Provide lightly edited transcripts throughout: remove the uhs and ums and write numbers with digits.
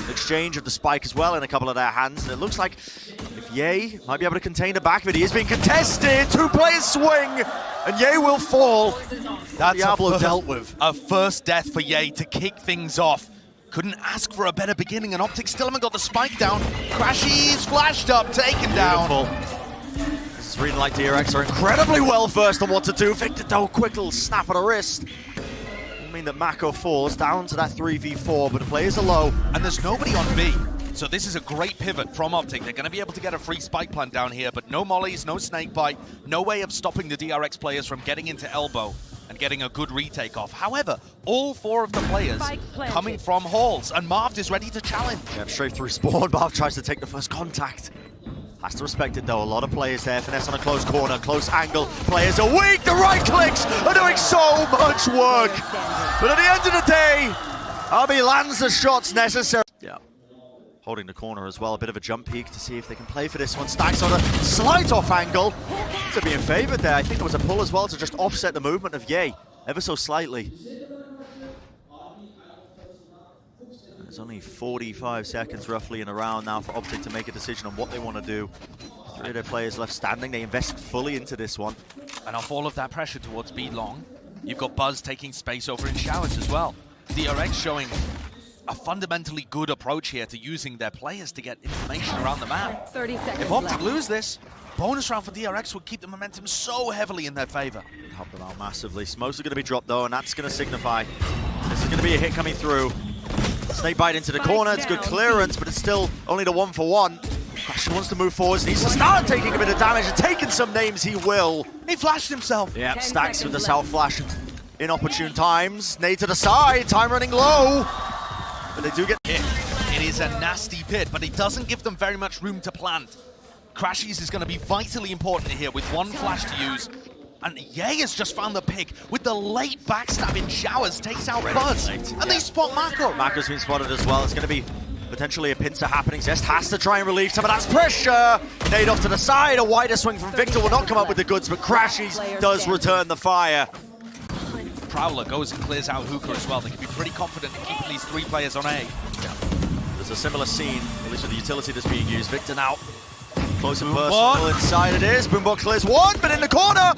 exchange of the spike as well in a couple of their hands. And it looks like if Ye might be able to contain the back of it, he is being contested. Two players swing, and Ye will fall. That's Diablo dealt with. A first death for Ye to kick things off. Couldn't ask for a better beginning, and OpTic still haven't got the spike down. Crashies flashed up, taken down. This is reading like DRX are incredibly well versed on what to do. Victor though, quick little snap at a wrist. I mean that MaKo falls down to that 3v4, but the players are low. And there's nobody on B. So this is a great pivot from OpTic. They're going to be able to get a free spike plant down here, but no mollies, no snake bite, no way of stopping the DRX players from getting into elbow and getting a good retake off. However, all four of the players coming from halls, and Marved is ready to challenge. Yeah, straight through spawn. Marved tries to take the first contact. Has to respect it though. A lot of players there. Finesse on a close corner, close angle. Players are weak. The right clicks are doing so much work. But at the end of the day, RB lands the shots necessary. Yeah. Holding the corner as well. A bit of a jump peek to see if they can play for this one. Stax on a slight off angle. To be in favored there. I think there was a pull as well to just offset the movement of Ye ever so slightly. There's only 45 seconds roughly in a round now for OpTic to make a decision on what they want to do. Three of their players left standing. They invest fully into this one. And off all of that pressure towards B long, you've got Buzz taking space over in showers as well. DRX showing a fundamentally good approach here to using their players to get information around the map. 30 seconds If OpTic left. lose this, bonus round for DRX would keep the momentum so heavily in their favor. Help them out massively. Smokes are going to be dropped though, and that's going to signify this is going to be a hit coming through. Snake bite into the corner. It's good clearance, but it's still only the 1-for-1. Crasher wants to move forwards. Needs to start taking a bit of damage and taking some names. He will. He flashed himself. Yeah, Stax with the self flash at inopportune times. Nade to the side. Time running low. But they do get hit. It is a nasty pit, but it doesn't give them very much room to plant. Crashies is going to be vitally important here with one flash to use. And Ye has just found the pick with the late backstab in showers, takes out Buzz. And they spot MaKo. MaKo's been spotted as well. It's going to be potentially a pincer happening. Zest has to try and relieve some of that pressure. Nade off to the side. A wider swing from Victor will not come up with the goods, but Crashies does return the fire. Prowler goes and clears out Hookah as well. They can be pretty confident in keeping these three players on A. Yeah. There's a similar scene, at least with the utility that's being used. Victor now close and Boombot. personal inside it is. Boombot clears one, but in the corner,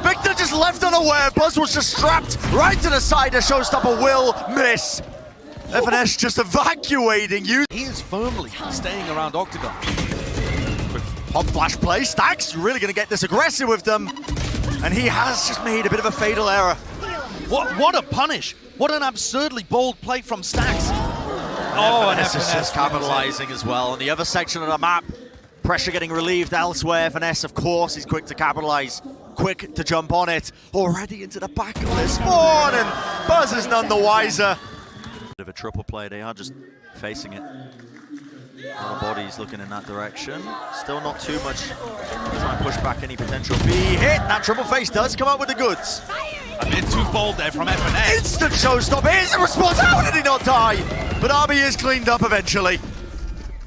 Victor just left unaware. Buzz was just strapped right to the side. The showstopper will miss. FNS just evacuating you. He is firmly staying around Octagon. Pop flash play. Stax really going to get this aggressive with them. And he has just made a bit of a fatal error. What a punish. What an absurdly bold play from Stax. Oh, and FNS is just capitalizing as well. On the other section of the map, pressure getting relieved elsewhere. FNS, of course, is quick to capitalize. Quick to jump on it. Already into the back of their spawn, and Buzz is none the wiser. Bit of a triple play. They are just facing it. A lot of bodies looking in that direction. Still not too much. Try and push back any potential B hit. That triple face does come up with the goods. A bit too bold there from FNS. Instant showstop. Here's the response. How did he not die? But RB is cleaned up eventually.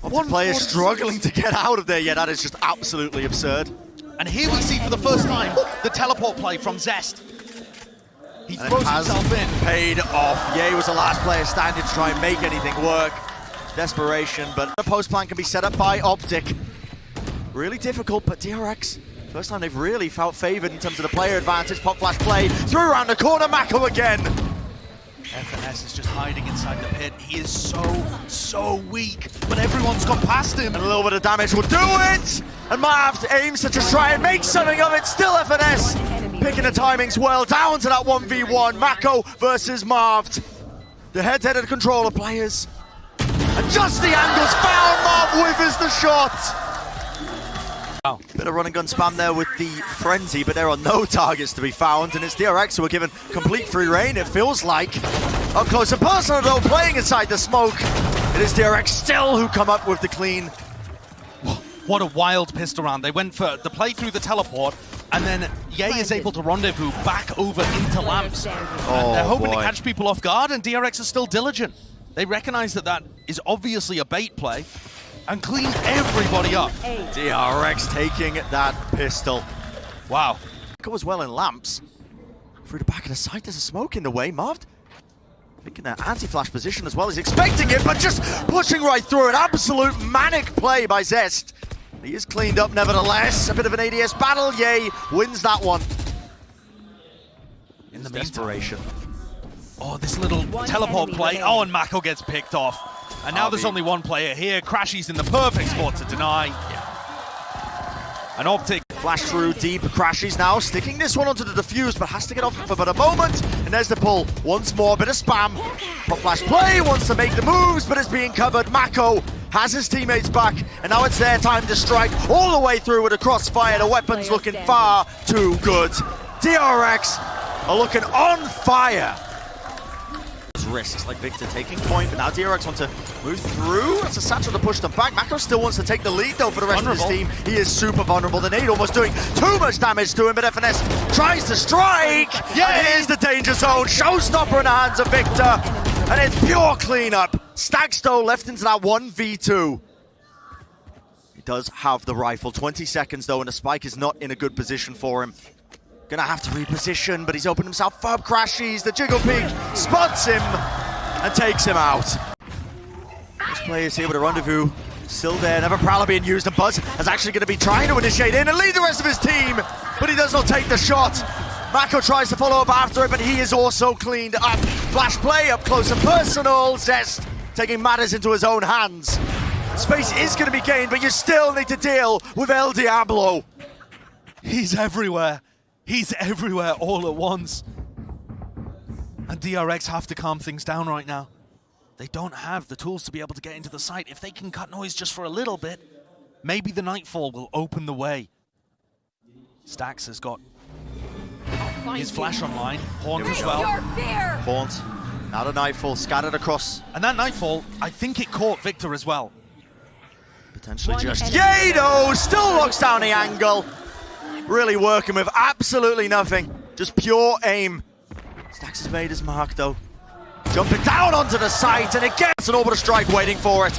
One player struggling to get out of there. Yeah, that is just absolutely absurd. And here we see for the first time the teleport play from Zest. He throws himself in. Paid off. Ye was the last player standing to try and make anything work. Desperation, but the post plan can be set up by OpTic. Really difficult, but DRX, first time they've really felt favored in terms of the player advantage. Pop flash play, through around the corner, MaKo again. FNS is just hiding inside the pit. He is so weak, but everyone's gone past him. And a little bit of damage will do it! And Marved aims to just try and make something of it. Still FNS picking the timings well, down to that 1v1. MaKo versus Marved. The head-to-head of the controller players. And just the angles found, Marved withers the shot. Wow. Bit of run and gun spam there with the frenzy, but there are no targets to be found, and it's DRX who are given complete free reign, it feels like. Up close and personal though, playing inside the smoke. It is DRX still who come up with the clean. What a wild pistol round. They went for the play through the teleport, and then Ye is able to rendezvous back over into lamps. And they're hoping to catch people off guard, and DRX is still diligent. They recognize that that is obviously a bait play, and clean everybody up. DRX taking that pistol. Wow. Goes well in lamps. Through the back of the side, there's a smoke in the way. Marved Picking an anti-flash position as well. He's expecting it, but just pushing right through it. Absolute manic play by Zest. He is cleaned up nevertheless. A bit of an ADS battle. Yay wins that one. In the desperation. Oh, this little teleport play. Oh, and MaKo gets picked off. And now there's only one player here. Crashies in the perfect spot to deny. And OpTic Flash through deep. Crashies now sticking this one onto the defuse, but has to get off for but a moment. And there's the pull. Once more, bit of spam. Pop flash play, wants to make the moves, but it's being covered. MaKo has his teammates back, and now it's their time to strike all the way through with a crossfire. The weapon's looking far too good. DRX are looking on fire. Risks like Victor taking point, but now DRX want to move through. It's a satchel to push them back. MaKo still wants to take the lead though for the rest of his team. He is super vulnerable. The nade almost doing too much damage to him, but FNS tries to strike. Yeah, here's the danger zone. Showstopper in the hands of Victor, and it's pure cleanup. stax though left into that 1v2. He does have the rifle. 20 seconds though, and the spike is not in a good position for him. Gonna have to reposition, but he's opened himself up. Crashies, the jiggle peek, spots him and takes him out. This player's here with a rendezvous. Still there, never Prowler being used, and Buzz is actually gonna be trying to initiate in and lead the rest of his team, but he does not take the shot. MaKo tries to follow up after it, but he is also cleaned up. Flash play up close and personal. Zest taking matters into his own hands. Space is gonna be gained, but you still need to deal with El Diablo. He's everywhere. He's everywhere all at once. And DRX have to calm things down right now. They don't have the tools to be able to get into the site. If they can cut noise just for a little bit, maybe the Nightfall will open the way. stax has got his flash online. Haunt as well. Haunt, now the Nightfall scattered across. And that Nightfall, I think it caught Victor as well. Potentially just Yado still locks down the angle. Really working with absolutely nothing. Just pure aim. stax has made his mark though. Jumping down onto the site, and it gets an orbital strike waiting for it.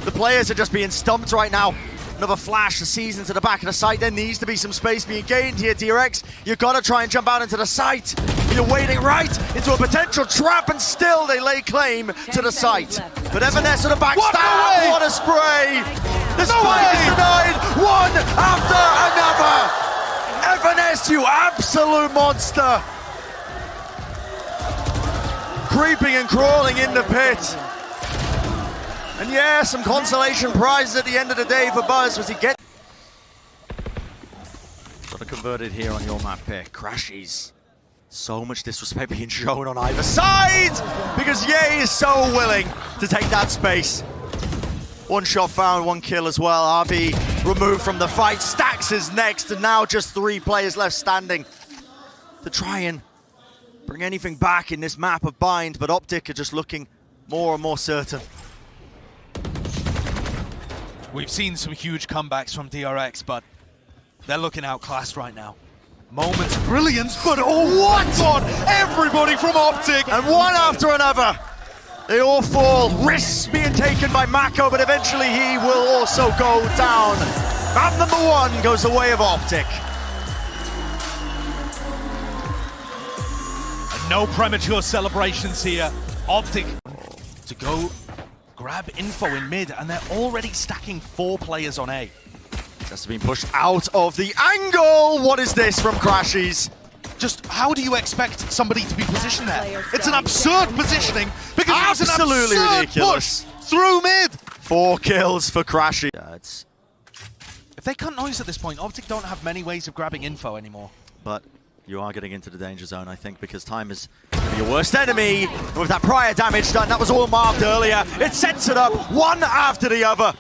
The players are just being stumped right now. Another flash, the season to the back of the site. There needs to be some space being gained here, DRX. You've got to try and jump out into the site. You're wading right into a potential trap, and still they lay claim to the site. But FNS to the backstab. What a spray! The spike is denied, one after another. FNS, you absolute monster! Creeping and crawling in the pit. And yeah, some consolation prizes at the end of the day for Buzz as he gets. Got to convert it here on your map pick. Crashies. So much disrespect being shown on either side because Ye is so willing to take that space. One shot found, one kill as well. RB removed from the fight. stax is next, and now just 3 players left standing to try and bring anything back in this map of bind, but OpTic are just looking more and more certain. We've seen some huge comebacks from DRX, but they're looking outclassed right now. Moments of brilliance, but oh, what on everybody from OpTic! And one after another. They all fall, risks being taken by MaKo, but eventually he will also go down. Map number 1 goes the way of OpTic. And no premature celebrations here. OpTic to go grab info in mid, and they're already stacking 4 players on A. Just been pushed out of the angle. What is this from Crashies? Just how do you expect somebody to be positioned there? It's an absurd positioning because absolutely it's an absurd ridiculous push through mid. 4 kills for Crashies. Yeah, if they cut noise at this point, OpTic don't have many ways of grabbing info anymore. But you are getting into the danger zone, I think, because time is your worst enemy. And with that prior damage done, that was all marked earlier. It sets it up one after the other.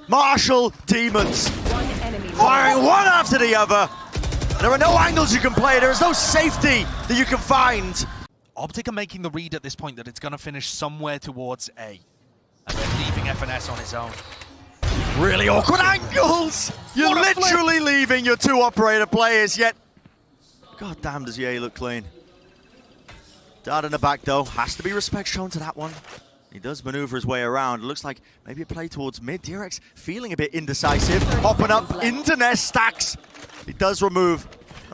Martial Demons firing one after the other. There are no angles you can play. There is no safety that you can find. OpTic are making the read at this point that it's going to finish somewhere towards A. And they're leaving FNS on his own. Really awkward angles. You're literally leaving your 2 operator players, yet god damn does Ye look clean. Dart in the back though, has to be respect shown to that one. He does maneuver his way around. It looks like maybe a play towards mid. DRX feeling a bit indecisive. Hopping up into nest stax. He does remove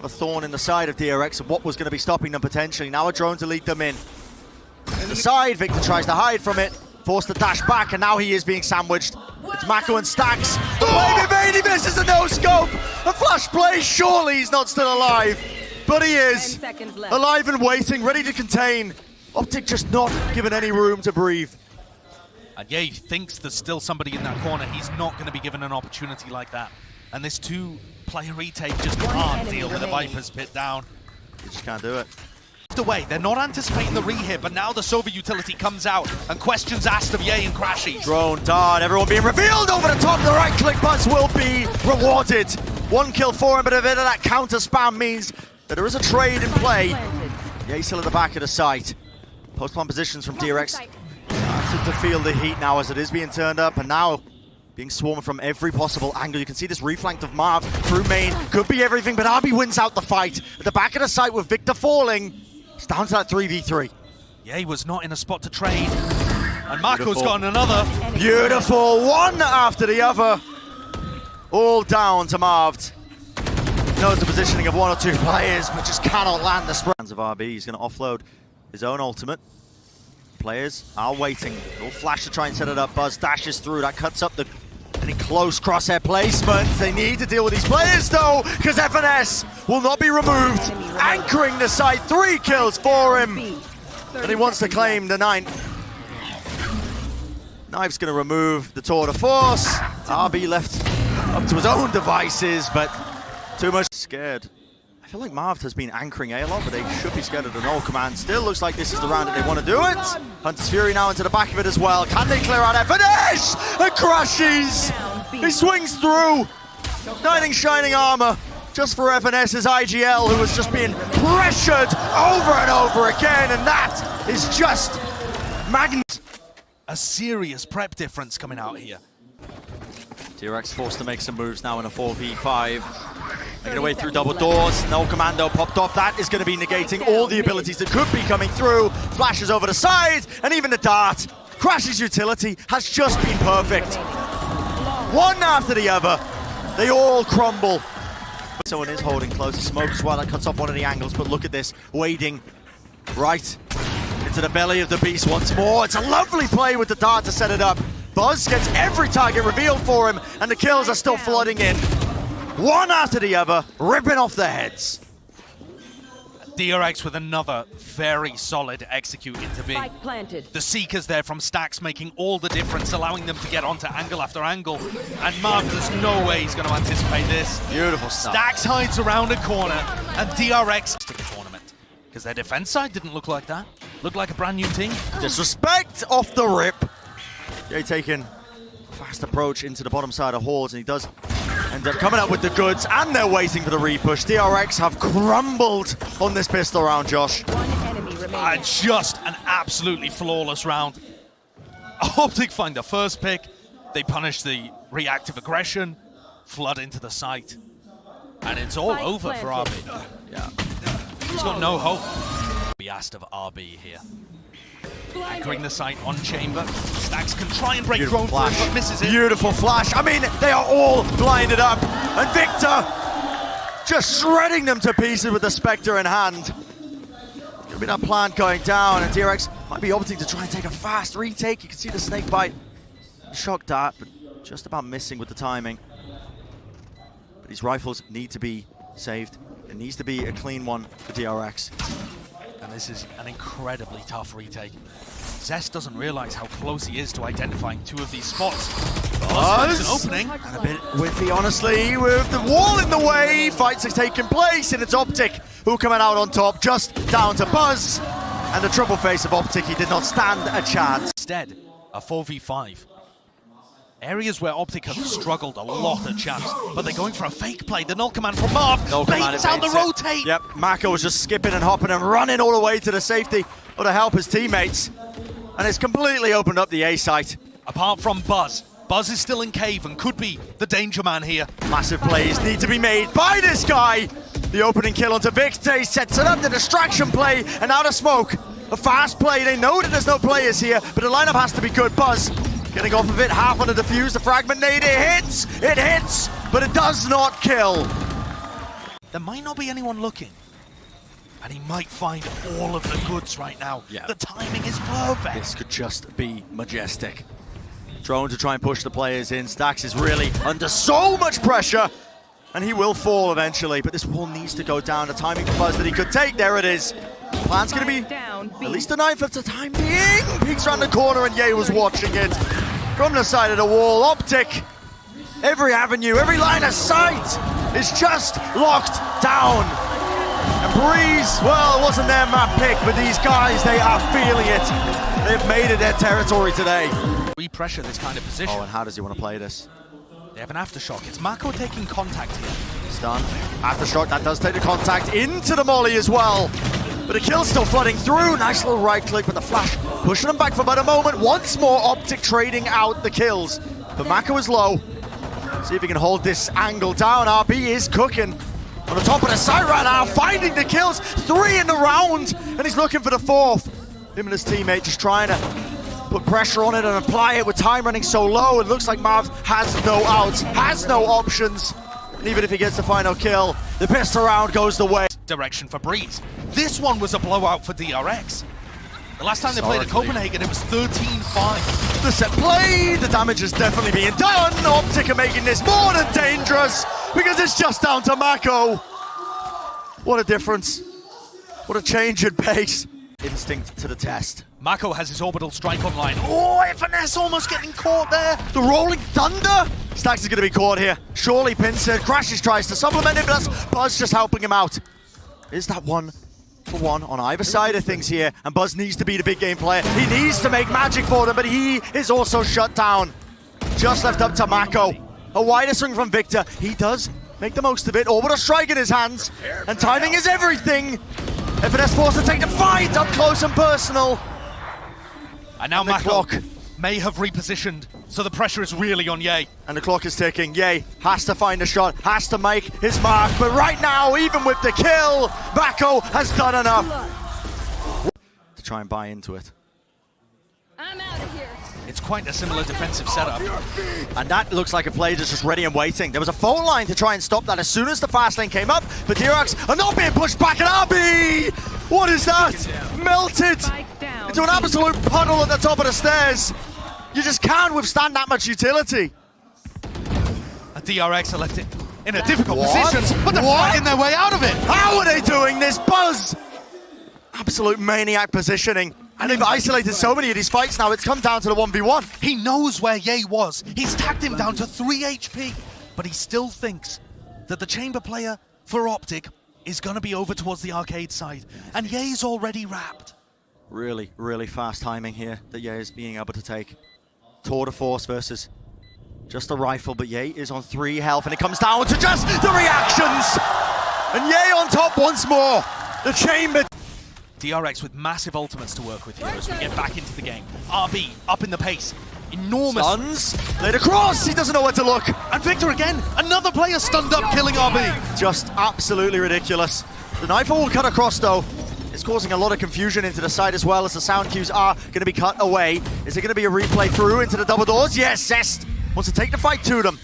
a thorn in the side of DRX of what was going to be stopping them potentially. Now a drone to lead them in. And the side. Victor tries to hide from it, forced to dash back, and now he is being sandwiched. It's MaKo and stax. The baby made, he misses a no-scope. A flash play, surely he's not still alive. But he is alive and waiting, ready to contain. OpTic just not given any room to breathe. And yeah, he thinks there's still somebody in that corner. He's not going to be given an opportunity like that. And this two-player retake just can't deal with the Viper's pit down. He just can't do it. Away. They're not anticipating the re-hit, but now the Sova utility comes out and questions asked of Ye and crashies. Drone, dart, everyone being revealed over the top. The right click buzz will be rewarded. 1 kill for him, but a bit of that counter spam means that there is a trade in play. Ye still at the back of the site. Post-plant positions from DRX. To feel the heat now as it is being turned up, and now being swarmed from every possible angle. You can see this reflanked of Marv through main. Could be everything, but RB wins out the fight. At the back of the site with Victor falling. It's down to that 3v3. Yeah, he was not in a spot to trade. And MaKo's got another. Beautiful, one after the other. All down to Marved. Knows the positioning of 1 or 2 players, but just cannot land the spread. Hands of RB, he's going to offload his own ultimate. Players are waiting. Little flash to try and set it up. Buzz dashes through. That cuts up any close crosshair placement. They need to deal with these players though, because FNS will not be removed. Anchoring the site. 3 kills for him. And he wants to claim the 9th. Knife's going to remove the tour de force. RB left up to his own devices, but too much scared. I feel like Marved has been anchoring A lot, but they should be scared of the null command. Still looks like this is the round that they want to do it. Hunter's Fury now into the back of it as well. Can they clear out FNS? And crashies! He swings through. Knight in shining armor. Just for FNS's IGL, who was just being pressured over and over again, and that is just magnet. A serious prep difference coming out here. DRX forced to make some moves now in a 4v5. Making their way through double doors. No commando popped off. That is going to be negating all the abilities that could be coming through. Flashes over the side, and even the dart. Crash's utility has just been perfect. One after the other, they all crumble. Someone is holding close to smoke as well. That cuts off one of the angles, but look at this. Wading right into the belly of the beast once more. It's a lovely play with the dart to set it up. Buzz gets every target revealed for him, and the kills are still flooding in. One after the other, ripping off their heads. DRX with another very solid execute into B. The Seekers there from stax making all the difference, allowing them to get onto angle after angle. And Marv, there's no way he's going to anticipate this. Beautiful stuff. Stax hides around a corner, and DRX to the tournament. Because their defense side didn't look like that. Looked like a brand new team. Disrespect off the rip. Jay taking a fast approach into the bottom side of Halls, and he does end up coming up with the goods, and they're waiting for the repush. DRX have crumbled on this pistol round, Josh. Just an absolutely flawless round. OpTic find the first pick. They punish the reactive aggression, flood into the site, and it's all over for RB. Yeah. He's got no hope. Be asked of RB here. Anchoring the site on chamber. Stax can try and break drone through, but misses it. Beautiful flash. I mean, they are all blinded up. And Victor just shredding them to pieces with the Spectre in hand. It's gonna be that plant going down, and DRX might be opting to try and take a fast retake. You can see the snake bite. Shock dart, but just about missing with the timing. But these rifles need to be saved. It needs to be a clean one for DRX. And this is an incredibly tough retake. Zest doesn't realize how close he is to identifying 2 of these spots. Buzz an opening. And a bit whiffy, honestly, with the wall in the way. Fights are taking place, and it's OpTic who coming out on top, just down to Buzz. And the triple face of OpTic, he did not stand a chance. Instead, a 4v5. Areas where OpTic have struggled a lot at champs, but they're going for a fake play. The null command from Marv, baits out the rotate. Yep, MaKo was just skipping and hopping and running all the way to the safety or to help his teammates. And it's completely opened up the A site. Apart from Buzz. Buzz is still in cave and could be the danger man here. Massive plays need to be made by this guy. The opening kill onto Victor, sets it up, the distraction play, and out of smoke. A fast play, they know that there's no players here, but the lineup has to be good. Buzz getting off of it, half on the defuse, the fragment nade, it hits, but it does not kill. There might not be anyone looking. And he might find all of the goods right now. Yeah. The timing is perfect. This could just be majestic. Drone to try and push the players in. Stax is really under so much pressure. And he will fall eventually, but this wall needs to go down. The timing for Buzz that he could take, there it is. Plan's gonna be at least a knife at the time being. Peeks around the corner and Ye was watching it. From the side of the wall, OpTic. Every avenue, every line of sight is just locked down. And Breeze, well, it wasn't their map pick, but these guys, they are feeling it. They've made it their territory today. We pressure this kind of position. Oh, and how does he want to play this? They have an aftershock. It's MaKo taking contact here. Stun. Aftershock, that does take the contact into the molly as well. But the kill's still flooding through. Nice little right click with the flash. Pushing them back for about a moment. Once more, OpTic trading out the kills. But MaKo is low. See if he can hold this angle down. RB is cooking. On the top of the site right now, finding the kills. 3 in the round, and he's looking for the 4th. Him and his teammate just trying to put pressure on it and apply it with time running so low. It looks like Marved has no outs, has no options. And even if he gets the final kill, the pistol round goes the way. Direction for Breeze. This one was a blowout for DRX. The last time they played at Copenhagen, it was 13-5. The set play, the damage is definitely being done. OpTic are making this more than dangerous because it's just down to MaKo. What a difference. What a change in pace. Instinct to the test. MaKo has his orbital strike online. Oh, finesse almost getting caught there. The rolling thunder. Stax is going to be caught here. Surely Pincer. Crashies tries to supplement it, but that's Buzz just helping him out. Is that 1-for-1 on either side of things here? And Buzz needs to be the big game player. He needs to make magic for them, but he is also shut down. Just left up to MaKo. A wider swing from Victor. He does make the most of it. Orbital strike in his hands. And timing is everything. FNS forced to take the fight up close and personal. And now MaKo may have repositioned, so the pressure is really on Ye. And the clock is ticking. Ye has to find a shot, has to make his mark. But right now, even with the kill, MaKo has done enough to try and buy into it. I'm out of here. It's quite a similar defensive setup. And that looks like a play that's just ready and waiting. There was a phone line to try and stop that as soon as the fast lane came up. But DRX are not being pushed back at RB! What is that? Melted into an absolute puddle at the top of the stairs. You just can't withstand that much utility. And DRX are left in a difficult position, but they're fighting their way out of it. How are they doing this? Buzz! Absolute maniac positioning. And they've isolated so many of these fights now, it's come down to the 1v1. He knows where Ye was. He's tagged him down to 3 HP, but he still thinks that the chamber player for OpTic is going to be over towards the arcade side. And Ye's already wrapped. Really, really fast timing here that Ye is being able to take. Tour de force versus just a rifle, but Ye is on 3 health, and it comes down to just the reactions. And Ye on top once more. The chamber. DRX with massive ultimates to work with here as we get back into the game. RB up in the pace. Enormous. Stuns. Laid across. He doesn't know where to look. And Victor again. Another player stunned up, killing RB. Just absolutely ridiculous. The knife will cut across though. It's causing a lot of confusion into the side as well as the sound cues are going to be cut away. Is it going to be a replay through into the double doors? Yes, Zest wants to take the fight to them.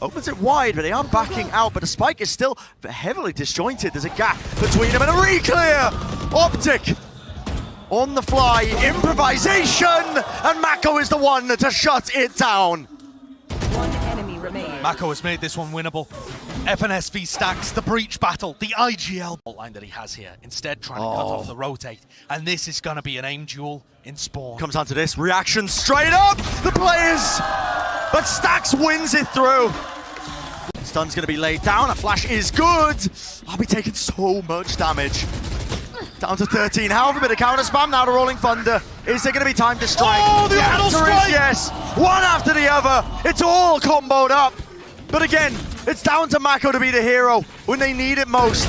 Opens it wide, but they are backing out. But the spike is still heavily disjointed. There's a gap between them and a re-clear. OpTic on the fly, improvisation, and MaKo is the one to shut it down. One enemy remains. MaKo has made this one winnable. FNS v Stax, the breach battle, the IGL line that he has here. Instead, trying to cut off the rotate. And this is going to be an aim duel in Spawn. Comes down to this, reaction straight up, the players, but Stax wins it through. Stun's going to be laid down, a flash is good. I'll be taking so much damage. Down to 13, however, a bit of counter spam, now the rolling thunder. Is there going to be time to strike? Oh, the orbital strike! Yes, one after the other. It's all comboed up. But again, it's down to MaKo to be the hero when they need it most.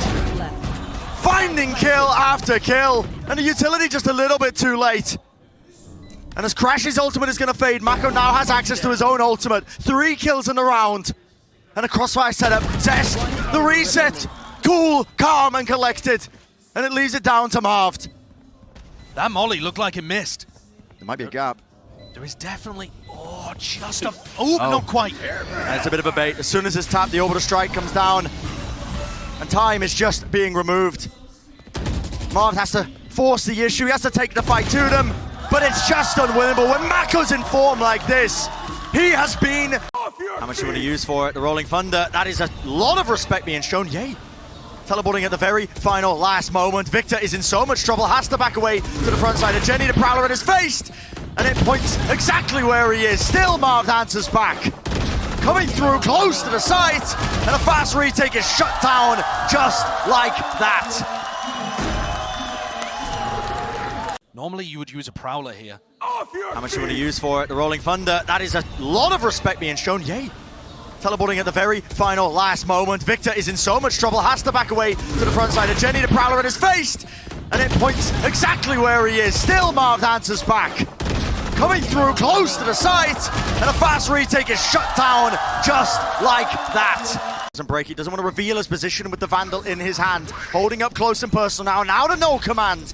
Finding kill after kill, and the utility just a little bit too late. And as Crash's ultimate is going to fade, MaKo now has access to his own ultimate. 3 kills in the round. And a crossfire setup. Zest, the reset. Cool, calm, and collected. And it leaves it down to Marved. That molly looked like it missed. There might be a gap. There is definitely, just a, not quite. And it's a bit of a bait. As soon as it's tapped, the orbital strike comes down. And time is just being removed. Marved has to force the issue, he has to take the fight to them, but it's just unwinnable. When MaKo's in form like this, he has been... How much you want to use for it? The Rolling Thunder, that is a lot of respect being shown. Yay! Teleporting at the very final last moment. Victor is in so much trouble, has to back away to the front side. And Jenny, the Prowler, it is faced, and it points exactly where he is. Still Marved answers back. Coming through close to the site, and a fast retake is shut down just like that. Normally you would use a Prowler here. How much you want to use for it? The Rolling Thunder, that is a lot of respect being shown. Yay! Teleporting at the very final last moment. Victor is in so much trouble, has to back away to the front side. And Jenny, the Prowler, it is faced, and it points exactly where he is. Still Marved answers back. Coming through close to the site, and a fast retake is shut down just like that. Doesn't break, he doesn't want to reveal his position with the Vandal in his hand. Holding up close and personal now to no command.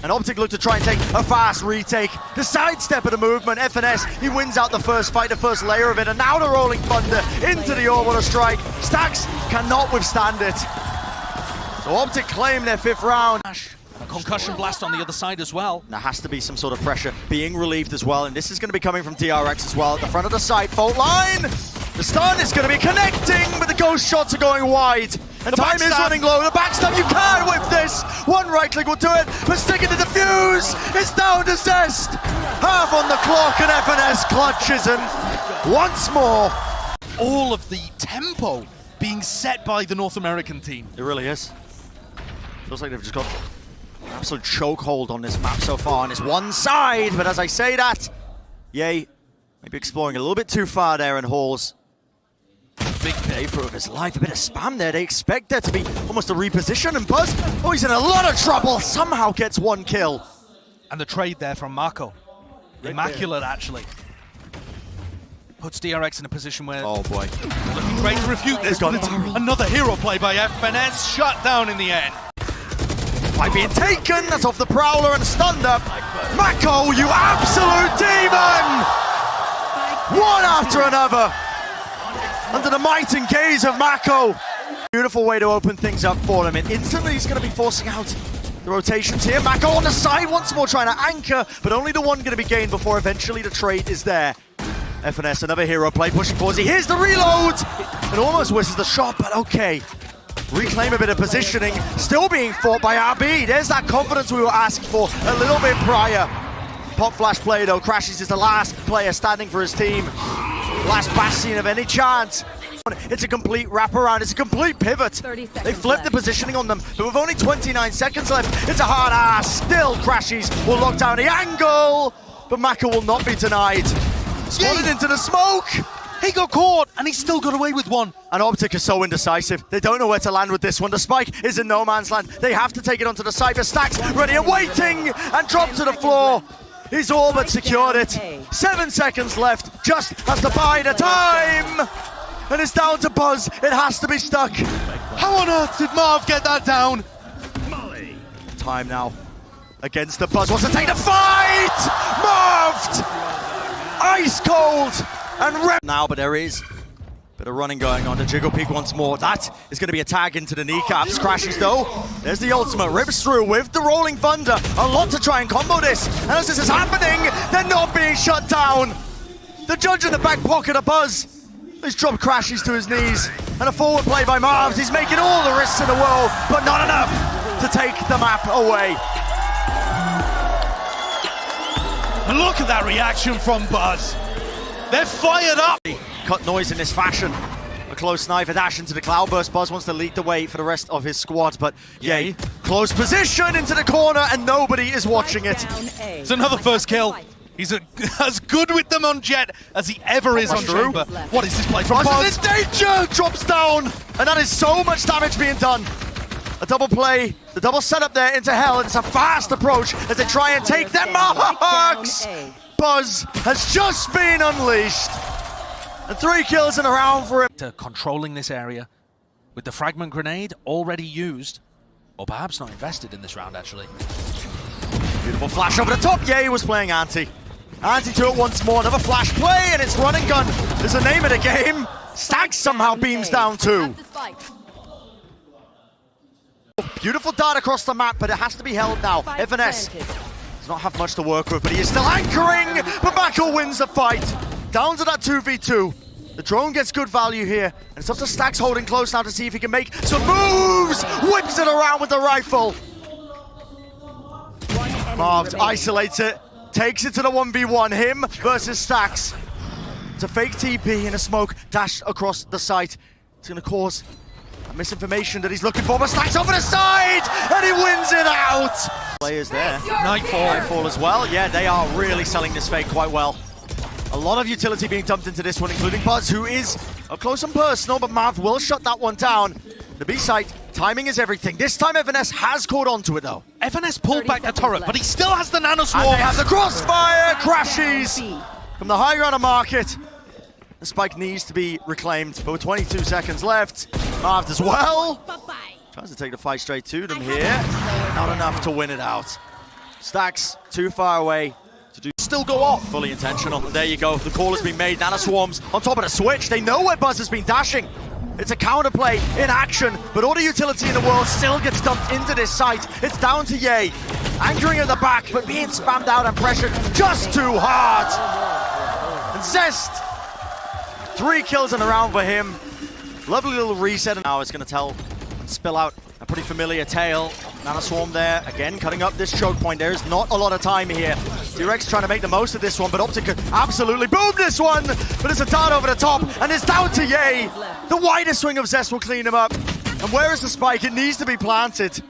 And OpTic look to try and take a fast retake. The sidestep of the movement, FNS, he wins out the first fight, the first layer of it, and now the Rolling Thunder into the orbital strike. Stax cannot withstand it. So OpTic claim their 5th round. A concussion blast on the other side as well. There has to be some sort of pressure being relieved as well, and this is going to be coming from DRX as well. At the front of the site, fault line. The stun is going to be connecting, but the ghost shots are going wide. And time is running low. The backstab, you can with this. One right click will do it, but sticking to the fuse. It's down to Zest. Half on the clock, and FNS clutches him once more. All of the tempo being set by the North American team. It really is. Feels like they've just got an absolute chokehold on this map so far on this one side, but as I say that, Yay, maybe exploring a little bit too far there in halls. Big pay for his life, a bit of spam there. They expect there to be almost a reposition, and Buzz, oh, he's in a lot of trouble, somehow gets 1 kill. And the trade there from MaKo. Immaculate, actually. Puts DRX in a position where... Oh boy. Looking great to refute this, but it's another hero play by FNS, shut down in the end. Fight being taken, that's off the Prowler and stunned up. MaKo, you absolute demon! One after another. Under the might and gaze of MaKo. Beautiful way to open things up for him, and instantly he's going to be forcing out the rotations here. MaKo on the side, once more trying to anchor, but only the one going to be gained before eventually the trade is there. FNS, another hero play, pushing forwards. He hears the reload! It almost misses the shot, but okay. Reclaim a bit of positioning, still being fought by RB. There's that confidence we were asking for a little bit prior. Pop flash play though, crashies is the last player standing for his team. Last bastion of any chance. It's a complete wraparound, it's a complete pivot. They flipped the positioning on them, but with only 29 seconds left, it's a hard ass. Still crashies will lock down the angle, but MaKo will not be denied. Spotted into the smoke. He got caught, and he still got away with one. And OpTic is so indecisive. They don't know where to land with this one. The spike is in no man's land. They have to take it onto the side. The stax ready and waiting, and dropped to the floor. He's all but secured it. 7 seconds left, just has to buy the time. And it's down to Buzz. It has to be stuck. How on earth did Marv get that down? Time now against the Buzz. Wants to take the fight. Marved. Ice cold. And now, but there is a bit of running going on. The jiggle peek once more. That is going to be a tag into the kneecaps. Crashes though. There's the ultimate. Rips through with the Rolling Thunder. A lot to try and combo this. And as this is happening, they're not being shut down. The judge in the back pocket of Buzz. He's dropped crashes to his knees. And a forward play by Marved. He's making all the risks in the world, but not enough to take the map away. And look at that reaction from Buzz. They're fired up! Cut noise in this fashion. A close sniper dash into the cloudburst. Buzz wants to lead the way for the rest of his squad, but yay. Close position into the corner, and nobody is watching it. It's another first kill. He's as good with them on Jet as he ever is on Chamber. What is this play from Buzz? In danger! Drops down! And that is so much damage being done. A double play, the double setup there into hell, and it's a fast approach as they try and take their marks! Buzz has just been unleashed. And 3 kills in a round for him. Controlling this area with the fragment grenade already used, or perhaps not invested in this round actually. Beautiful flash over the top. Yay was playing anti. Anti to it once more. Another flash play, and it's run and gun is the name of the game. Stax somehow beams down too. Beautiful dart across the map, but it has to be held now. FNS does not have much to work with, but he is still anchoring, but MaKo wins the fight. Down to that 2v2. The drone gets good value here, and it's up to Stax holding close now to see if he can make some moves. Whips it around with the rifle. Marved isolates it, takes it to the 1v1. Him versus Stax. It's a fake TP in a smoke, dash across the site. It's going to cause a misinformation that he's looking for, but Stax over the side, and he wins it out. Players there. Nightfall as well. Yeah, they are really selling this fake quite well. A lot of utility being dumped into this one, including Buzz, who is up close and personal, but Marv will shut that one down. The B site, timing is everything. This time FNS has caught on to it though. FNS pulled back the turret, but he still has the nano swarm. And they have the crossfire, crashies from the high ground of market. The spike needs to be reclaimed, but with 22 seconds left, Marved as well. Tries to take the fight straight to them here. Not enough to win it out. Stax too far away. Still go off. Fully intentional. There you go. The call has been made. Nano swarms on top of the switch. They know where Buzz has been dashing. It's a counterplay in action, but all the utility in the world still gets dumped into this site. It's down to Ye. Anchoring at the back, but being spammed out and pressured just too hard. And Zest. 3 kills in a round for him. Lovely little reset. And now it's going to tell and spill out a pretty familiar tale. Nano swarm there, again cutting up this choke point. There is not a lot of time here. DRX trying to make the most of this one, but OpTic could absolutely boom this one. But it's a dart over the top, and it's down to Ye. The widest swing of Zest will clean him up. And where is the spike? It needs to be planted.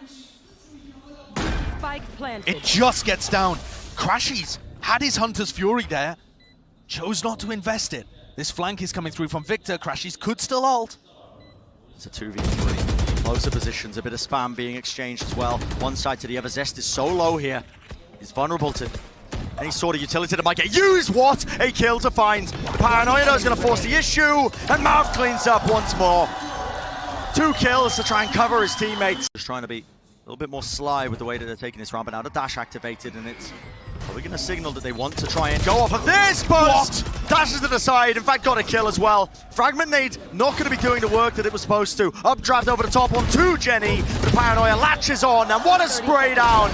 Spike planted. It just gets down. Crashies had his Hunter's Fury there, chose not to invest it. This flank is coming through from Victor. Crashies could still ult. It's a 2v3. Closer positions, a bit of spam being exchanged as well. One side to the other. Zest is so low here. He's vulnerable to any sort of utility that might get used. What a kill to find. The paranoia is going to force the issue, and Marv cleans up once more. 2 kills to try and cover his teammates. Just trying to be a little bit more sly with the way that they're taking this round, but now the dash activated, and it's probably going to signal that they want to try and go off of this, but dashes to the side. In fact, got a kill as well. Fragment nade not going to be doing the work that it was supposed to. Updraft over the top onto Jenny. The paranoia latches on, and what a spray down.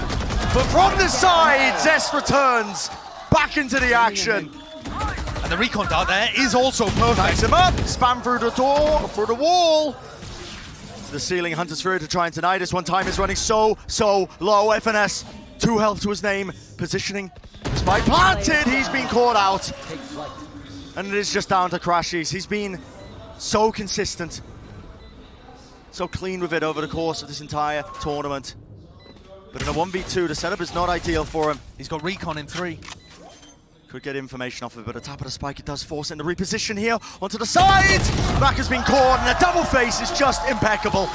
But from the side, Zest returns back into the action. And the recon dart there is also perfect. Backs him up, spam through the door, through the wall. To the ceiling, Hunter's Fury to try and deny this one. Time is running so low. FNS, 2 health to his name. Positioning, spike planted, he's been caught out. And it is just down to crashies. He's been so consistent, so clean with it over the course of this entire tournament. But in a 1v2, the setup is not ideal for him. He's got recon in 3. Could get information off of it, but a tap of the spike, it does force it in the reposition here. Onto the side! Back has been caught, and a double face is just impeccable.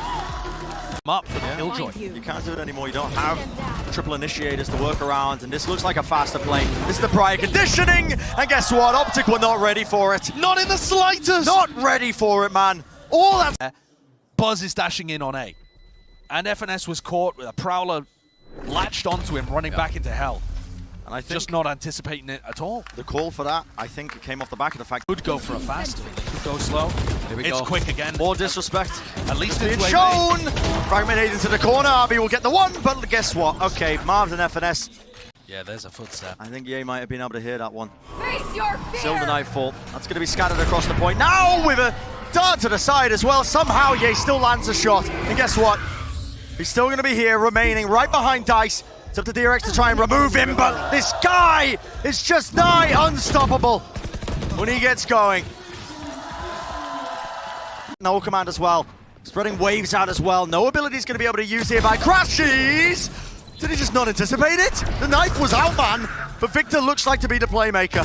Up for the killjoy. You can't do it anymore. You don't have triple initiators to work around, and this looks like a faster play. This is the prior conditioning, and guess what? OpTic were not ready for it. Not in the slightest! Not ready for it, man. All that. Buzz is dashing in on A. And FNS was caught with a Prowler latched onto him, running back into hell. And I think just not anticipating it at all. The call for that, I think, it came off the back of the fact. Could go for a fast, could go slow. Here we it's go. Quick again. More disrespect. At least being it's shown. Fragment into the corner. RB will get the one, but guess what? Okay, Marved and FNS. Yeah, there's a footstep. I think Ye might have been able to hear that one. Face your fear. Still the Nightfall. That's going to be scattered across the point. Now with a dart to the side as well. Somehow Ye still lands a shot. And guess what? He's still going to be here, remaining right behind Dice. It's up to DRX to try and remove him, but this guy is just nigh unstoppable when he gets going. No command as well. Spreading waves out as well. No ability is going to be able to use here by crashies. Did he just not anticipate it? The knife was out, man. But Victor looks like to be the playmaker.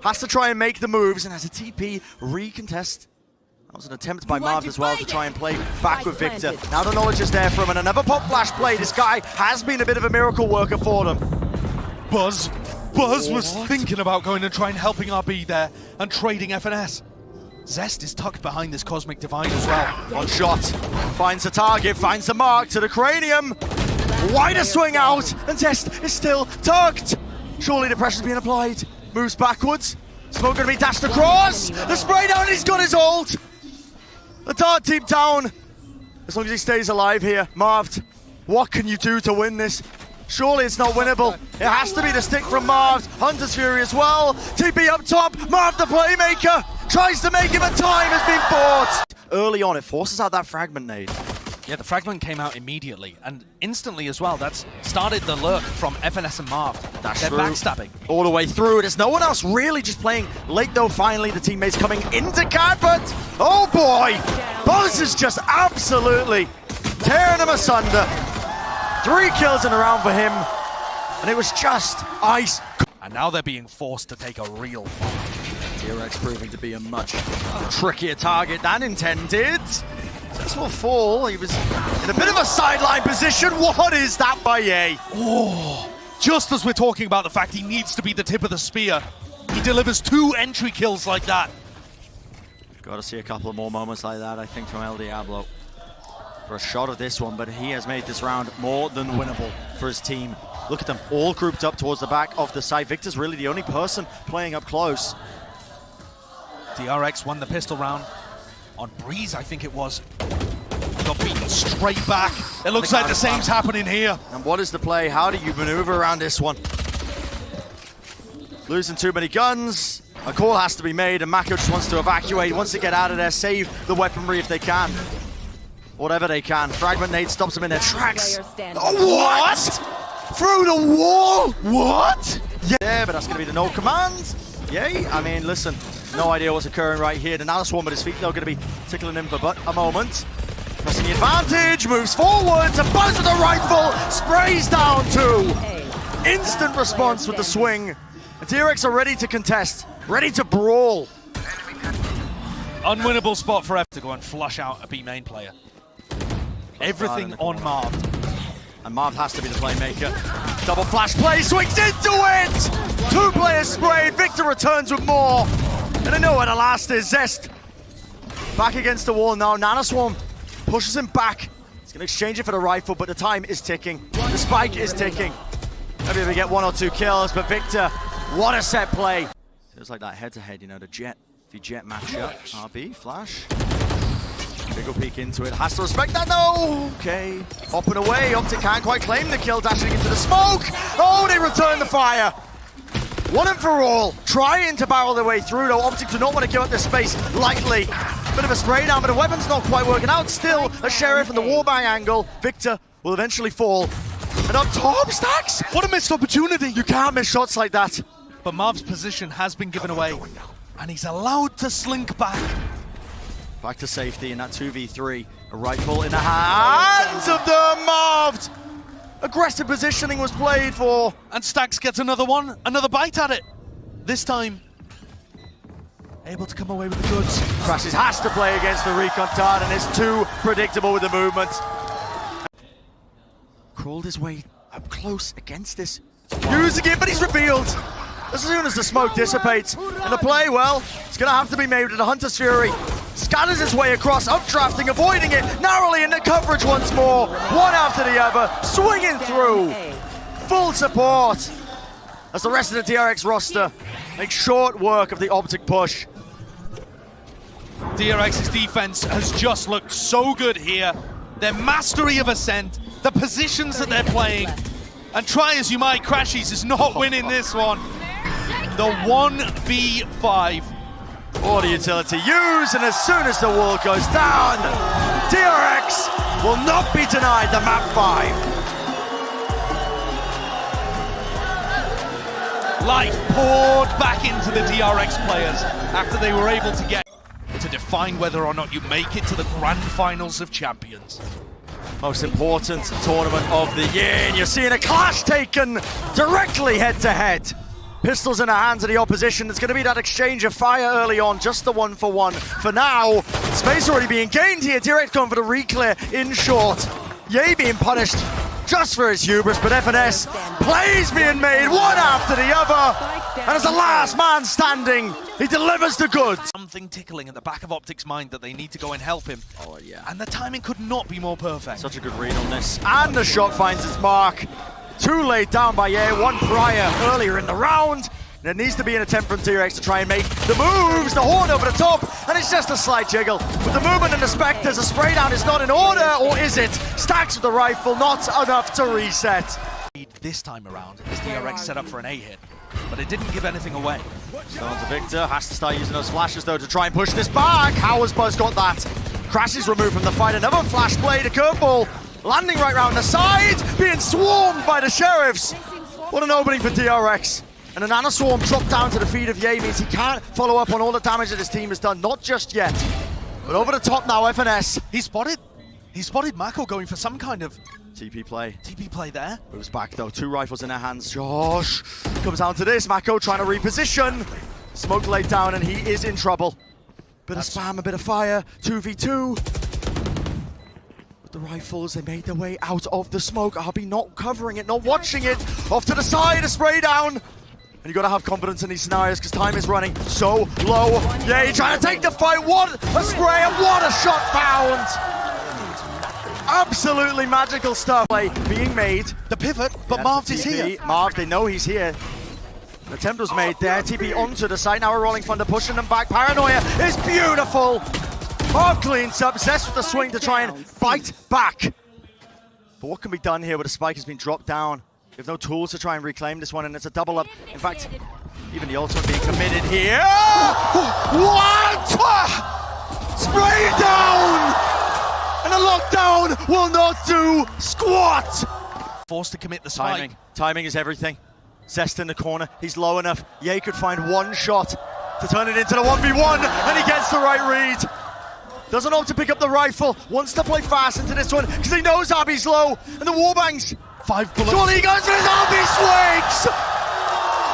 Has to try and make the moves, and has a TP recontest. That was an attempt by Marved as well to try and play back with Victor. Now the knowledge is there from him, and another pop flash play. This guy has been a bit of a miracle worker for them. Buzz was thinking about going and trying helping RB there and trading FNS. Zest is tucked behind this Cosmic Divine as well. One shot, finds the target, finds the mark to the cranium. Wider swing out, and Zest is still tucked. Surely the pressure's being applied. Moves backwards. Smoke gonna be dashed across. The spray down, he's got his ult. The dart team down. as long as he stays alive here. Marved, what can you do to win this? Surely it's not winnable. It has to be the stick from Marved. Hunter's Fury as well. TP up top. Marved the playmaker. Tries to make it, but time has been bought. Early on, it forces out that fragment nade. Yeah, the fragment came out immediately, and instantly as well. That's started the lurk from FNS and Marved. That's They're true. backstabbing. All the way through. There's no one else really just playing late though. Finally, the teammates coming into CAD, but oh boy, Buzz is just absolutely tearing them asunder. 3 kills in a round for him, and it was just ice. And now they're being forced to take a real fight. DRX proving to be a much trickier target than intended. Successful fall. He was in a bit of a sideline position. What is that by Ye? Oh, just as we're talking about the fact he needs to be the tip of the spear, he delivers 2 entry kills like that. Got to see a couple of more moments like that, I think, from El Diablo for a shot of this one, but he has made this round more than winnable for his team. Look at them, all grouped up towards the back of the site. Victor's really the only person playing up close. DRX won the pistol round on Breeze, I think it was. Got beaten straight back. It looks like the same's happening here. And what is the play? How do you maneuver around this one? Losing too many guns. A call has to be made, and MaKo just wants to evacuate, wants to get out of there, save the weaponry if they can. Whatever they can. Fragment nade stops them in their tracks. Oh, what? Through the wall? What? Yeah, but that's going to be the no command. Yay. I mean, listen, no idea what's occurring right here. The Nala Swarm at his feet, though, going to be tickling him for but a moment. Pressing the advantage, moves forwards, and Buzz with the rifle, sprays down 2. Instant response with the swing. And DRX are ready to contest, ready to brawl. Unwinnable spot for F to go and flush out a B main player. Everything on Marved. And Marved has to be the playmaker. Double flash play, swings into it! 2 players sprayed, Victor returns with more. And I know where the last is. Zest back against the wall now. Nana Swarm pushes him back. He's going to exchange it for the rifle, but the time is ticking. The spike is ticking. Maybe we get 1 or 2 kills, but Victor, what a set play. Feels like that head-to-head, you know, the Jet. If you Jet match up, RB, flash. Big ol' peek into it, has to respect that, no! Okay, hopping away, OpTic can't quite claim the kill, dashing into the smoke! Oh, they return the fire! One and for all, trying to barrel their way through, though OpTic do not want to give up this space lightly. Bit of a spray down, but the weapon's not quite working out. Still, a Sheriff from the warbang angle. Victor will eventually fall. And up top, stax! What a missed opportunity! You can't miss shots like that. But Marv's position has been given away, and he's allowed to slink back. Back to safety in that 2v3. A rifle in the hands of the Marved. Aggressive positioning was played for. And Stax gets another one, another bite at it. This time, able to come away with the goods. Crashies has to play against the recon dart, and it's too predictable with the movement. Crawled his way up close against this. Using it, but he's revealed. As soon as the smoke dissipates, and the play, well, it's going to have to be made with the Hunter's Fury. Scatters his way across, updrafting, avoiding it, narrowly into coverage once more. One after the other, swinging through. Full support. As the rest of the DRX roster make short work of the OpTic push. DRX's defense has just looked so good here. Their mastery of ascent, the positions that they're playing, and try as you might, crashies is not winning this one. The 1v5. What a utility used, and as soon as the wall goes down, DRX will not be denied the map 5. Life poured back into the DRX players after they were able to get to define whether or not you make it to the grand finals of champions. Most important tournament of the year, and you're seeing a clash taken directly head-to-head. Pistols in the hands of the opposition. It's going to be that exchange of fire early on, just the 1-for-1. For now, space already being gained here. DRX going for the re-clear in short. Ye being punished just for his hubris, but FNS plays being made one after the other. And as the last man standing, he delivers the goods. Something tickling at the back of OpTic's mind that they need to go and help him. Oh, yeah. And the timing could not be more perfect. Such a good read on this. And the shot finds its mark. Too late down by Ye, one prior earlier in the round. There needs to be an attempt from DRX to try and make the moves, the horn over the top, and it's just a slight jiggle. With the movement and the specters, a spray down is not in order, or is it? Stax with the rifle, not enough to reset. This time around, as DRX set up for an A hit, but it didn't give anything away. Going to Victor, has to start using those flashes though to try and push this back. How has Buzz got that? Crashies removed from the fight, another flash blade, a curveball, landing right round the side, being swarmed by the Sheriffs. What an opening for DRX. And a nano swarm dropped down to the feet of Ye means he can't follow up on all the damage that his team has done, not just yet. But over the top now, FNS. He spotted MaKo going for some kind of TP play. TP play there. Moves back though, 2 rifles in their hands. Josh comes down to this, MaKo trying to reposition. Smoke laid down and he is in trouble. Bit of spam, a bit of fire, 2v2. With the rifles, they made their way out of the smoke. RB not covering it, not watching it. Off to the side, a spray down. And you gotta have confidence in these scenarios because time is running so low. Yeah, trying to take the fight. What a spray and what a shot found. Absolutely magical stuff being made. The pivot, but Marved is here. Marved, they know he's here. An attempt was made there. TP onto the side. Now a rolling thunder pushing them back. Paranoia is beautiful. Marved cleans up. Zest with the swing to try and fight back. But what can be done here with a spike has been dropped down? You have no tools to try and reclaim this one, and it's a double up. In fact, even the ultimate being committed here. What? Spray down! And a lockdown will not do squat! Forced to commit the spike. Timing is everything. Zest in the corner, he's low enough. Ye could find one shot to turn it into the 1v1, and he gets the right read. Doesn't opt to pick up the rifle, wants to play fast into this one, because he knows Abby's low, and the warbangs. 5 bullets. So he goes for his Abby swings!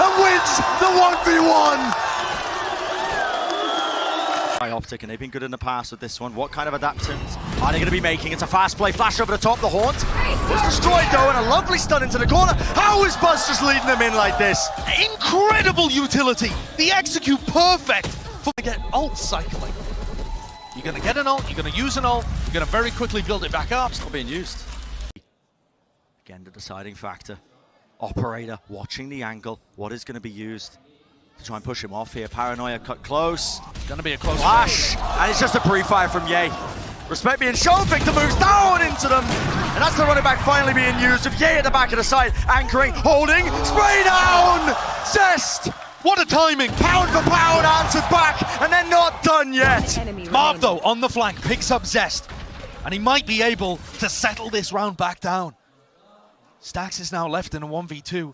And wins the 1v1! By OpTic, and they've been good in the past with this one. What kind of adaptations are they going to be making? It's a fast play, flash over the top, the haunt was destroyed though, and a lovely stun into the corner. How is Buzz just leading them in like this? Incredible utility! The execute perfect for get ult cycling. You're going to get an ult, you're going to use an ult, you're going to very quickly build it back up. It's not being used. Again, the deciding factor. Operator watching the angle. What is going to be used to try and push him off here? Paranoia cut close. Going to be a close flash, and it's just a pre-fire from Ye. Respect being shown, Victor moves down into them, and that's the running back finally being used with Ye at the back of the side, anchoring, holding, spray down! Zest! What a timing! Pound for pound, answered back, and they're not done yet. Marv, though, on the flank, picks up Zest, and he might be able to settle this round back down. Stax is now left in a 1v2.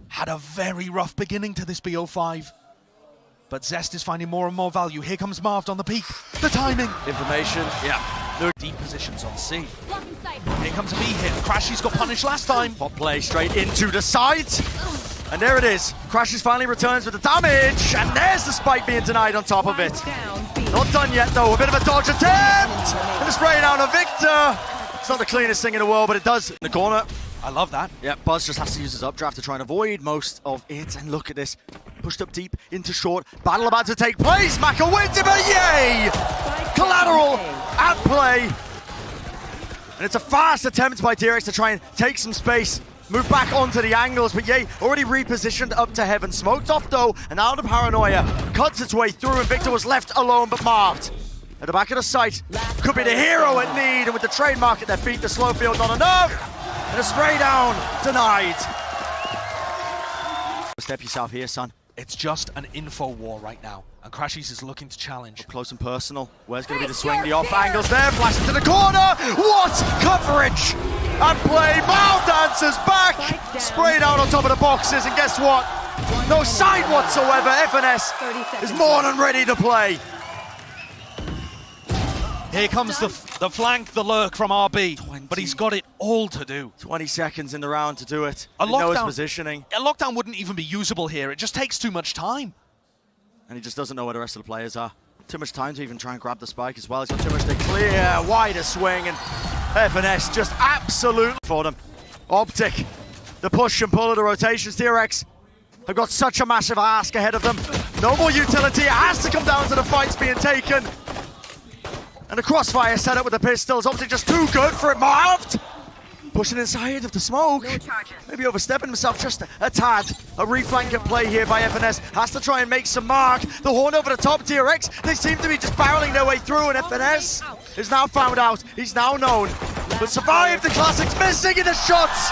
Had a very rough beginning to this BO5. But Zest is finding more and more value. Here comes Marved on the peak. The timing. Information, No deep positions on C. Here comes a B hit. Crashies got punished last time. Pop play straight into the side. And there it is. Crashies finally returns with the damage. And there's the spike being denied on top of it. Not done yet though. A bit of a dodge attempt. And a spray down on Victor. It's not the cleanest thing in the world, but it does in the corner. I love that. Yeah, Buzz just has to use his updraft to try and avoid most of it. And look at this. Pushed up deep into short. Battle about to take place. MaKo wins it, but yay! Collateral at play. And it's a fast attempt by DRX to try and take some space. Move back onto the angles, but Ye already repositioned up to heaven. Smoked off though, and now the Paranoia cuts its way through, and Victor was left alone but Marved. At the back of the site, could be the hero at need, and with the trademark at their feet, the slow field not enough. And a spray down, denied. Step yourself here, son. It's just an info war right now, and Crashies is looking to challenge. Up close and personal. Where's going to be the swing? The off angles there, flash into the corner. What coverage! And play, Marved answers back. Sprayed out on top of the boxes, and guess what? No side whatsoever. FNS is more than ready to play. Here comes the flank, the lurk from RB, but he's got it all to do. 20 seconds in the round to do it. A know his positioning. A lockdown wouldn't even be usable here. It just takes too much time. And he just doesn't know where the rest of the players are. Too much time to even try and grab the spike as well. He's got too much to clear. Wider swing, and FNS just absolutely for them. OpTic, the push and pull of the rotations. DRX have got such a massive ask ahead of them. No more utility. It has to come down to the fights being taken. And the crossfire set up with the pistols. OpTic just too good for it. Marved Pushing inside of the smoke. Maybe overstepping himself just a tad. A reflank at play here by FNS. Has to try and make some mark. The horn over the top, DRX. They seem to be just barreling their way through, and FNS is now found out. He's now known. But survived the classics, missing in the shots.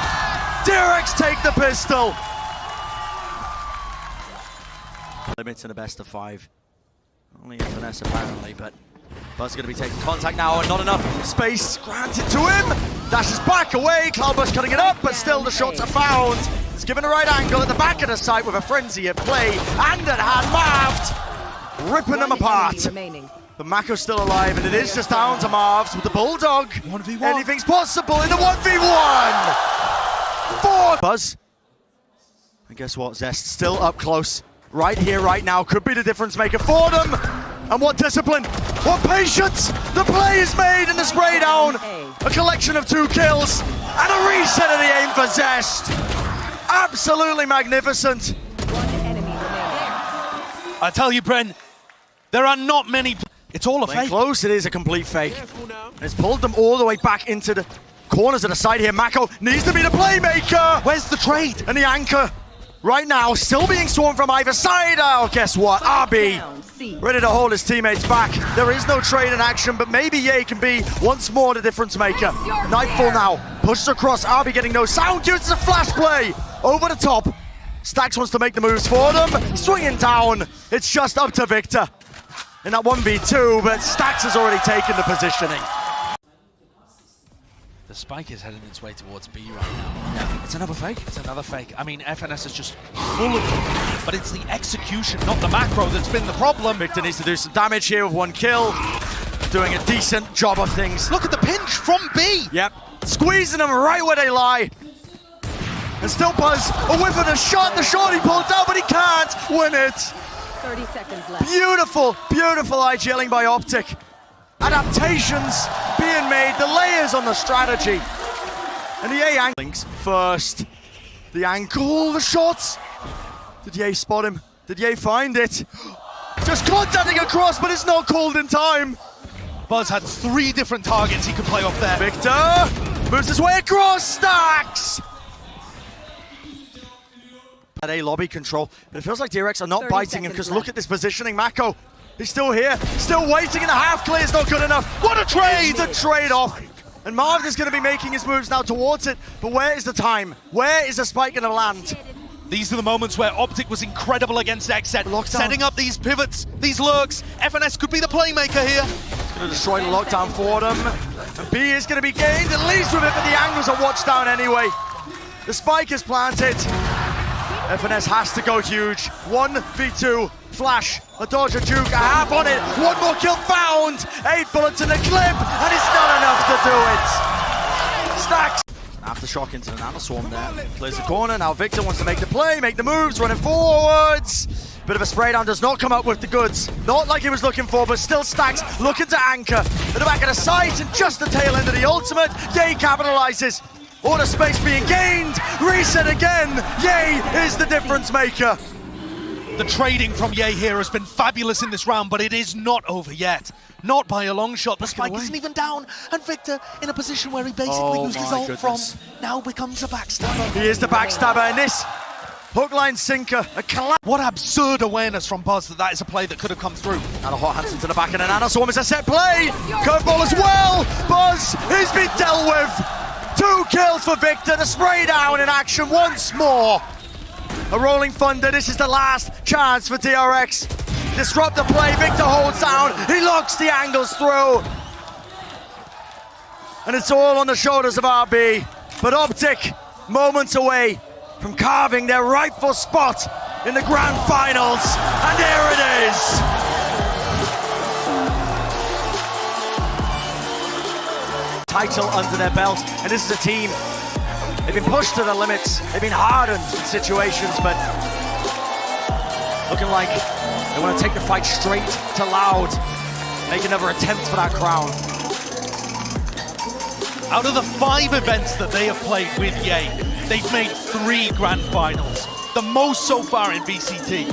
DRX take the pistol. Limits in a best of 5. Only FNS apparently, but Buzz going to be taking contact now, and not enough space granted to him. Dashes back away, Cloudburst cutting it up, but still the shots are found. It's given a right angle at the back of the site with a frenzy at play, and at hand, Marved, ripping them apart. But MaKo's still alive, and it is just down to Marved with the Bulldog. 1v1. Anything's possible in the 1v1! For Buzz. And guess what, Zest still up close. Right here, right now, could be the difference maker for them. And what discipline, what patience! The play is made in the spray down. A collection of 2 kills and a reset of the aim for Zest. Absolutely magnificent. One enemy remaining. I tell you, Bren, there are not many. It's all a Playing fake. close, it is a complete fake. And it's pulled them all the way back into the corners of the side here. MaKo needs to be the playmaker. Where's the trade? And the anchor right now still being swarmed from either side. Oh, guess what? RB ready to hold his teammates back. There is no trade in action, but maybe Ye can be once more the difference maker. Nightfall now, pushes across, RB getting no sound, uses a flash play over the top. Stax wants to make the moves for them, swinging down. It's just up to Victor in that 1v2, but Stax has already taken the positioning. The spike is heading its way towards B right now. Yeah, it's another fake. It's another fake. I mean, FNS is just full of them, but it's the execution, not the macro, that's been the problem. Victor needs to do some damage here with 1 kill. Doing a decent job of things. Look at the pinch from B. Yep, squeezing them right where they lie. And still Buzz, a whiff of the shot he pulled down, but he can't win it. 30 seconds left. Beautiful, beautiful IGLing by OpTic. Adaptations being made, the layers on the strategy. And the A anglings first. The angle, the shots. Did Ye spot him? Did Ye find it? Just contacting across, but it's not called in time. Buzz had 3 different targets he could play off there. Victor moves his way across, Stax. At A lobby control, but it feels like DRX are not biting him because look at this positioning. MaKo, he's still here, still waiting in the half clear, is not good enough. What a trade! A trade-off. And Marved is going to be making his moves now towards it, but where is the time? Where is the spike going to land? These are the moments where OpTic was incredible against XSET, Lockdown. setting up these pivots, these lurks. FNS could be the playmaker here. Going to destroy the lockdown for them. And B is going to be gained, at least with it, but the angles are watched down anyway. The spike is planted. FNS has to go huge. 1v2, flash, a dodge, a juke, a half on it. 1 more kill found. 8 bullets in the clip, and it's not enough to do it. Stax. Aftershock into the nano swarm there. Clears the corner, now Victor wants to make the play, make the moves, running forwards. Bit of a spray down, does not come up with the goods. Not like he was looking for, but still Stax looking to anchor. At the back of the site, and just the tail end of the ultimate. Ye capitalizes. All the space being gained, reset again. Ye is the difference maker. The trading from Ye here has been fabulous in this round, but it is not over yet. Not by a long shot. The spike isn't even down, and Victor in a position where he basically used his ult from, now becomes a backstabber. He is the backstabber, and this hook line sinker, a collapse. What absurd awareness from Buzz that is a play that could have come through. And a hot Hansen to the back, and an Nanoswarm is a set play. Curveball as well. Buzz has been dealt with. 2 kills for Victor, the spray down in action once more. A rolling thunder, this is the last chance for DRX. Disrupt the play, Victor holds down, he locks the angles through. And it's all on the shoulders of RB. But OpTic, moments away from carving their rightful spot in the grand finals. And there it is. Title under their belt, and this is a team, they've been pushed to the limits, they've been hardened in situations, but looking like they want to take the fight straight to Loud, make another attempt for that crown. Out of the 5 events that they have played with Ye, they've made 3 grand finals, the most so far in VCT.